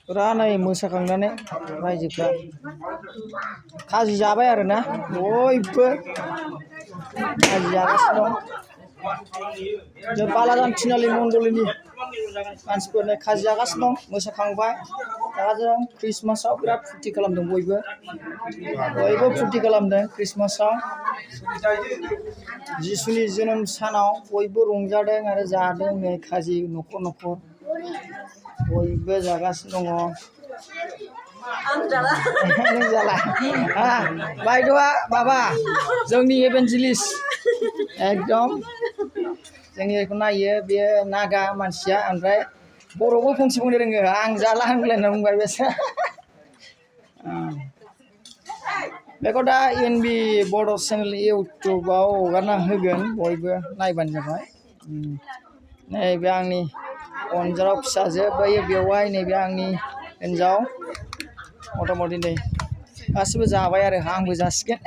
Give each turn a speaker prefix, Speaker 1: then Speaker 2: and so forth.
Speaker 1: फुरा नै मोसाखांनानै रायजोफ्रा खाजि जाबाय आरोना बयबो खाजि जागासिनो दं जों बालागान थिनालि मण्डलिनि मानसिफोरनो खाजि जागासिनो दं मोसाखांबाय दा जों ख्रिस्टमासाव बिराद फुरथि खालामदों बयबो फुरथि खालामदों ख्रिस्टमासाव जिसुनि जोनोम सानाव बयबो रंजादों आरो जादों नै खाजि न'खर न'खर बयबो जागासिनो दङ आं जाला नों जाला बायद'आ माबा जोंनि इभेन्जेलिस्ट एकदम जोंनि बेखौ नायो बेयो नागा मानसिया ओमफ्राय बर'बो फंसे बुंनो रोङो आं जाला होनलायना बुंबाय बेसो बेखौ दा एनबि बड' चेनेल इउटुबाव हगारना होगोन बयबो नायबानो जाबाय नैबे आंनि अनजाराव फिसाजो बैयो बेवहाय नैबे आंनि हिन्जाव मथा मथि नै गासिबो जाबाय आरो आंबो जासिगोन